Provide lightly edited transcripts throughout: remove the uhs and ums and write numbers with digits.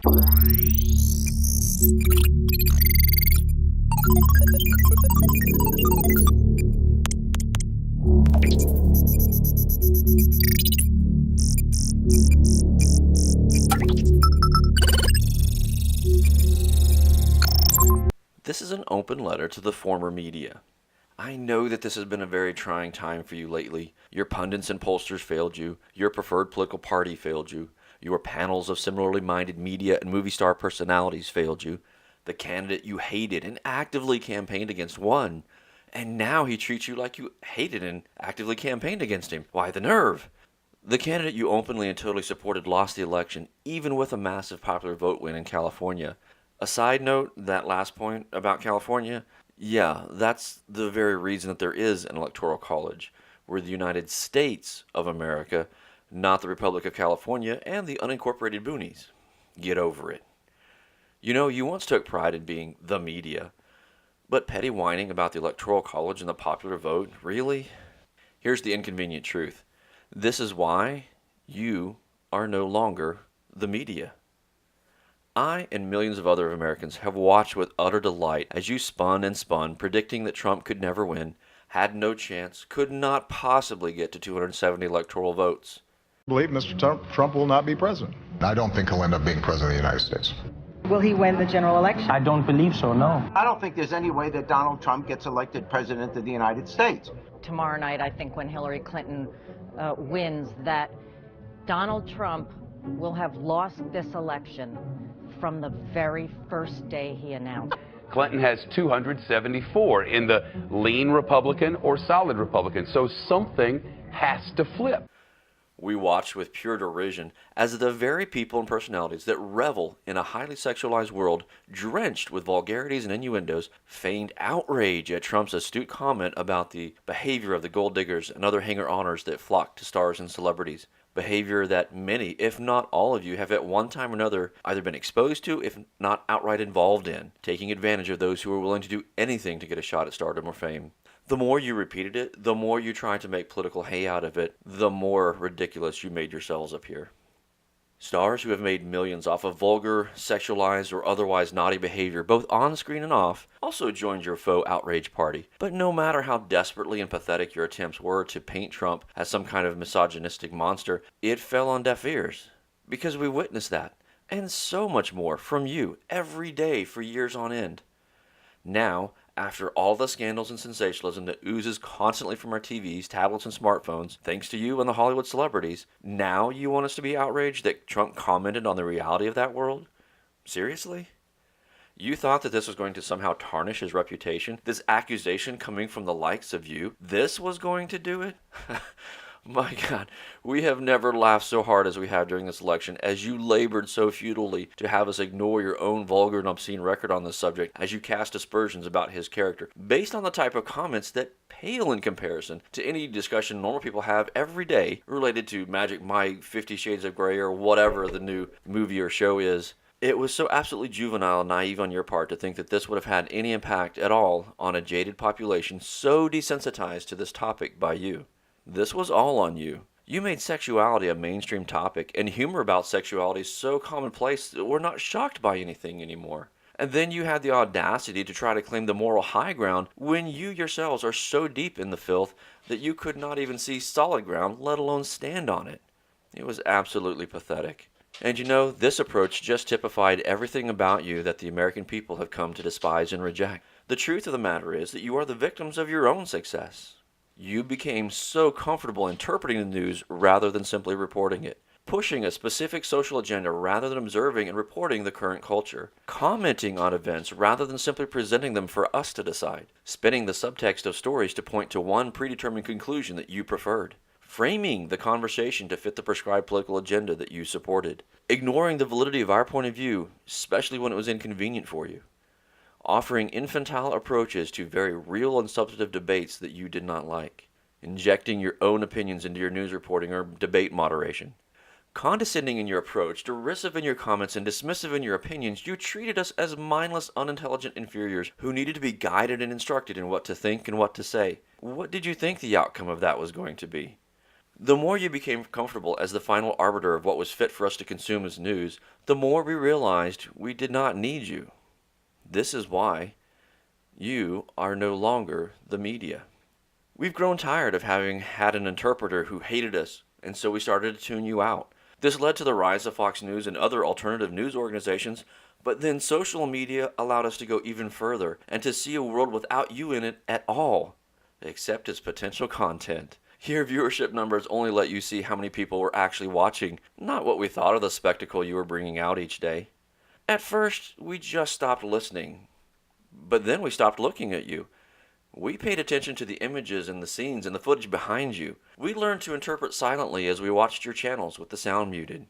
This is an open letter to the former media. I know that this has been a very trying time for you lately. Your pundits and pollsters failed you. Your preferred political party failed you. Your panels of similarly minded media and movie star personalities failed you. The candidate you hated and actively campaigned against won. And now he treats you like you hated and actively campaigned against him. Why the nerve? The candidate you openly and totally supported lost the election, even with a massive popular vote win in California. A side note, that last point about California, yeah, that's the very reason that there is an electoral college. We're the United States of America, not the Republic of California and the unincorporated boonies. Get over it. You know, you once took pride in being the media, but petty whining about the electoral college and the popular vote, really? Here's the inconvenient truth. This is why you are no longer the media. I and millions of other Americans have watched with utter delight as you spun and spun, predicting that Trump could never win, had no chance, could not possibly get to 270 electoral votes. I believe Mr. Trump will not be president. I don't think he'll end up being president of the United States. Will he win the general election? I don't believe so, no. I don't think there's any way that Donald Trump gets elected president of the United States. Tomorrow night, I think when Hillary Clinton wins, that Donald Trump will have lost this election from the very first day he announced. Clinton has 274 in the lean Republican or solid Republican, so something has to flip. We watch with pure derision as the very people and personalities that revel in a highly sexualized world drenched with vulgarities and innuendos feigned outrage at Trump's astute comment about the behavior of the gold diggers and other hanger-oners that flock to stars and celebrities. Behavior that many, if not all of you, have at one time or another either been exposed to, if not outright involved in, taking advantage of those who are willing to do anything to get a shot at stardom or fame. The more you repeated it, the more you tried to make political hay out of it, the more ridiculous you made yourselves appear. Stars who have made millions off of vulgar, sexualized, or otherwise naughty behavior, both on screen and off, also joined your faux outrage party. But no matter how desperately and pathetic your attempts were to paint Trump as some kind of misogynistic monster, it fell on deaf ears. Because we witnessed that, and so much more, from you, every day for years on end. Now, after all the scandals and sensationalism that oozes constantly from our TVs, tablets, and smartphones, thanks to you and the Hollywood celebrities, now you want us to be outraged that Trump commented on the reality of that world? Seriously? You thought that this was going to somehow tarnish his reputation? This accusation coming from the likes of you? This was going to do it? My God, we have never laughed so hard as we have during this election, as you labored so futilely to have us ignore your own vulgar and obscene record on this subject, as you cast aspersions about his character, based on the type of comments that pale in comparison to any discussion normal people have every day related to Magic Mike, 50 Shades of Grey, or whatever the new movie or show is. It was so absolutely juvenile and naive on your part to think that this would have had any impact at all on a jaded population so desensitized to this topic by you. This was all on you. You made sexuality a mainstream topic, and humor about sexuality so commonplace that we're not shocked by anything anymore. And then you had the audacity to try to claim the moral high ground when you yourselves are so deep in the filth that you could not even see solid ground, let alone stand on it. It was absolutely pathetic. And you know, this approach just typified everything about you that the American people have come to despise and reject. The truth of the matter is that you are the victims of your own success. You became so comfortable interpreting the news rather than simply reporting it, pushing a specific social agenda rather than observing and reporting the current culture, commenting on events rather than simply presenting them for us to decide, spinning the subtext of stories to point to one predetermined conclusion that you preferred, framing the conversation to fit the prescribed political agenda that you supported, ignoring the validity of our point of view, especially when it was inconvenient for you, offering infantile approaches to very real and substantive debates that you did not like, injecting your own opinions into your news reporting or debate moderation. Condescending in your approach, derisive in your comments, and dismissive in your opinions, you treated us as mindless, unintelligent inferiors who needed to be guided and instructed in what to think and what to say. What did you think the outcome of that was going to be? The more you became comfortable as the final arbiter of what was fit for us to consume as news, the more we realized we did not need you. This is why you are no longer the media. We've grown tired of having had an interpreter who hated us, and so we started to tune you out. This led to the rise of Fox News and other alternative news organizations, but then social media allowed us to go even further and to see a world without you in it at all, except its potential content. Your viewership numbers only let you see how many people were actually watching, not what we thought of the spectacle you were bringing out each day. At first, we just stopped listening, but then we stopped looking at you. We paid attention to the images and the scenes and the footage behind you. We learned to interpret silently as we watched your channels with the sound muted.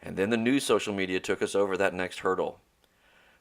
And then the new social media took us over that next hurdle.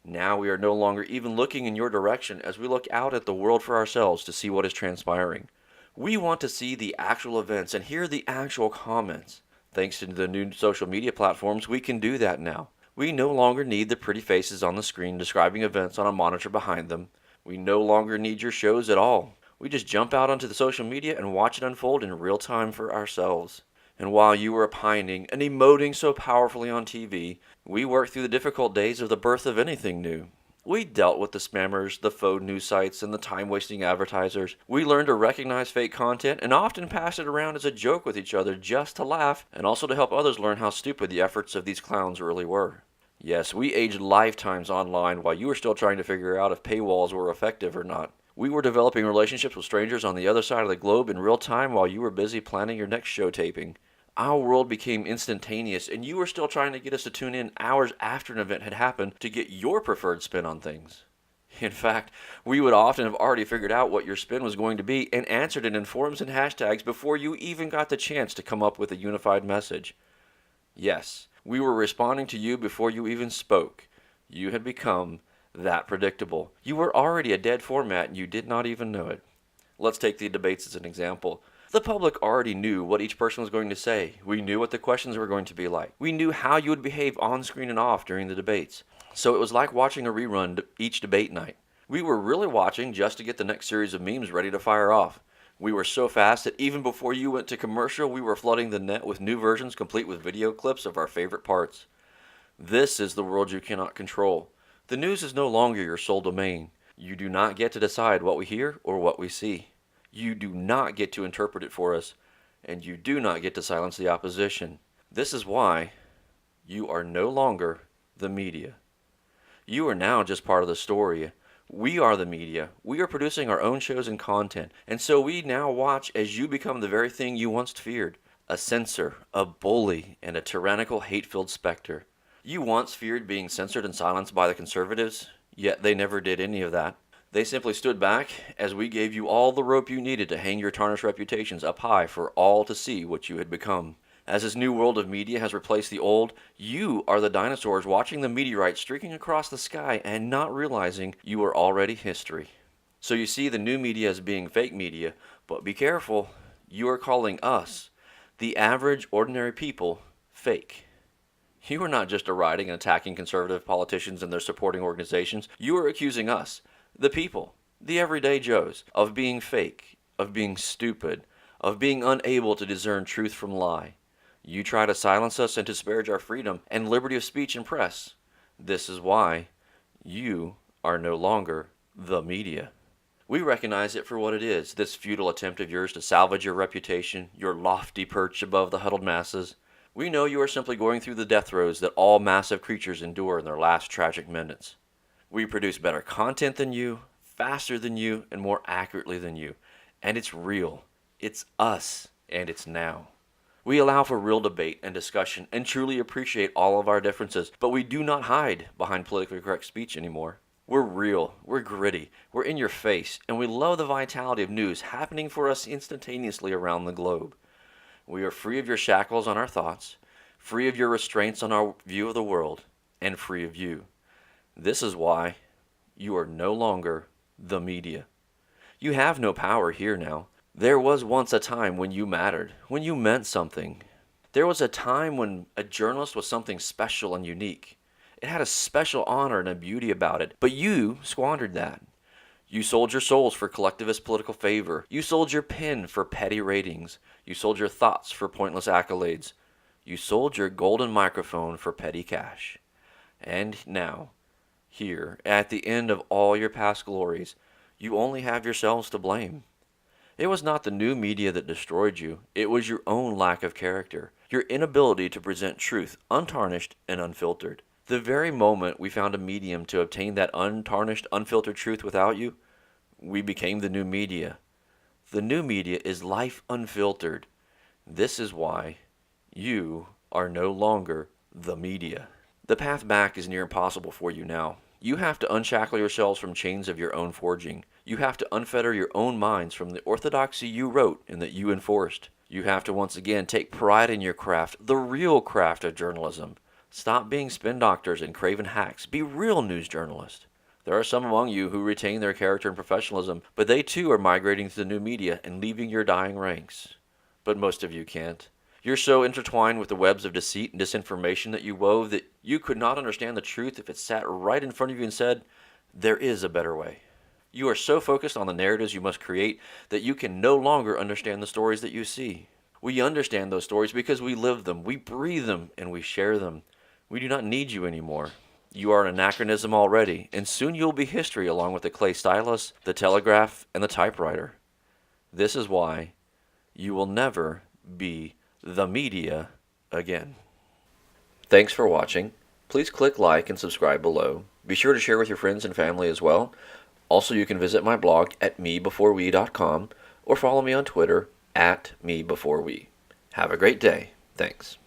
Now we are no longer even looking in your direction as we look out at the world for ourselves to see what is transpiring. We want to see the actual events and hear the actual comments. Thanks to the new social media platforms, we can do that now. We no longer need the pretty faces on the screen describing events on a monitor behind them. We no longer need your shows at all. We just jump out onto the social media and watch it unfold in real time for ourselves. And while you were opining and emoting so powerfully on TV, we worked through the difficult days of the birth of anything new. We dealt with the spammers, the faux news sites, and the time-wasting advertisers. We learned to recognize fake content and often pass it around as a joke with each other just to laugh and also to help others learn how stupid the efforts of these clowns really were. Yes, we aged lifetimes online while you were still trying to figure out if paywalls were effective or not. We were developing relationships with strangers on the other side of the globe in real time while you were busy planning your next show taping. Our world became instantaneous, and you were still trying to get us to tune in hours after an event had happened to get your preferred spin on things. In fact, we would often have already figured out what your spin was going to be and answered it in forums and hashtags before you even got the chance to come up with a unified message. Yes, we were responding to you before you even spoke. You had become that predictable. You were already a dead format and you did not even know it. Let's take the debates as an example. The public already knew what each person was going to say. We knew what the questions were going to be like. We knew how you would behave on screen and off during the debates. So it was like watching a rerun each debate night. We were really watching just to get the next series of memes ready to fire off. We were so fast that even before you went to commercial, we were flooding the net with new versions complete with video clips of our favorite parts. This is the world you cannot control. The news is no longer your sole domain. You do not get to decide what we hear or what we see. You do not get to interpret it for us, and you do not get to silence the opposition. This is why you are no longer the media. You are now just part of the story. We are the media. We are producing our own shows and content, and so we now watch as you become the very thing you once feared, a censor, a bully, and a tyrannical, hate-filled specter. You once feared being censored and silenced by the conservatives, yet they never did any of that. They simply stood back as we gave you all the rope you needed to hang your tarnished reputations up high for all to see what you had become. As this new world of media has replaced the old, you are the dinosaurs watching the meteorite streaking across the sky and not realizing you are already history. So you see the new media as being fake media, but be careful, you are calling us, the average ordinary people, fake. You are not just deriding and attacking conservative politicians and their supporting organizations, you are accusing us, the people, the everyday Joes, of being fake, of being stupid, of being unable to discern truth from lie. You try to silence us and disparage our freedom and liberty of speech and press. This is why you are no longer the media. We recognize it for what it is, this futile attempt of yours to salvage your reputation, your lofty perch above the huddled masses. We know you are simply going through the death throes that all massive creatures endure in their last tragic minutes. We produce better content than you, faster than you, and more accurately than you. And it's real. It's us, and it's now. We allow for real debate and discussion and truly appreciate all of our differences, but we do not hide behind politically correct speech anymore. We're real, we're gritty, we're in your face, and we love the vitality of news happening for us instantaneously around the globe. We are free of your shackles on our thoughts, free of your restraints on our view of the world, and free of you. This is why you are no longer the media. You have no power here now. There was once a time when you mattered, when you meant something. There was a time when a journalist was something special and unique. It had a special honor and a beauty about it, but you squandered that. You sold your souls for collectivist political favor. You sold your pen for petty ratings. You sold your thoughts for pointless accolades. You sold your golden microphone for petty cash. And now, here, at the end of all your past glories, you only have yourselves to blame. It was not the new media that destroyed you. It was your own lack of character, your inability to present truth untarnished and unfiltered. The very moment we found a medium to obtain that untarnished, unfiltered truth without you, we became the new media. The new media is life unfiltered. This is why you are no longer the media. The path back is near impossible for you now. You have to unshackle yourselves from chains of your own forging. You have to unfetter your own minds from the orthodoxy you wrote and that you enforced. You have to once again take pride in your craft, the real craft of journalism. Stop being spin doctors and craven hacks. Be real news journalists. There are some among you who retain their character and professionalism, but they too are migrating to the new media and leaving your dying ranks. But most of you can't. You're so intertwined with the webs of deceit and disinformation that you wove that you could not understand the truth if it sat right in front of you and said, there is a better way. You are so focused on the narratives you must create that you can no longer understand the stories that you see. We understand those stories because we live them, we breathe them, and we share them. We do not need you anymore. You are an anachronism already, and soon you'll be history along with the clay stylus, the telegraph, and the typewriter. This is why you will never be the media again. Thanks for watching. Please click like and subscribe below. Be sure to share with your friends and family as well. Also, you can visit my blog at mebeforewe.com or follow me on Twitter at mebeforewe. Have a great day. Thanks.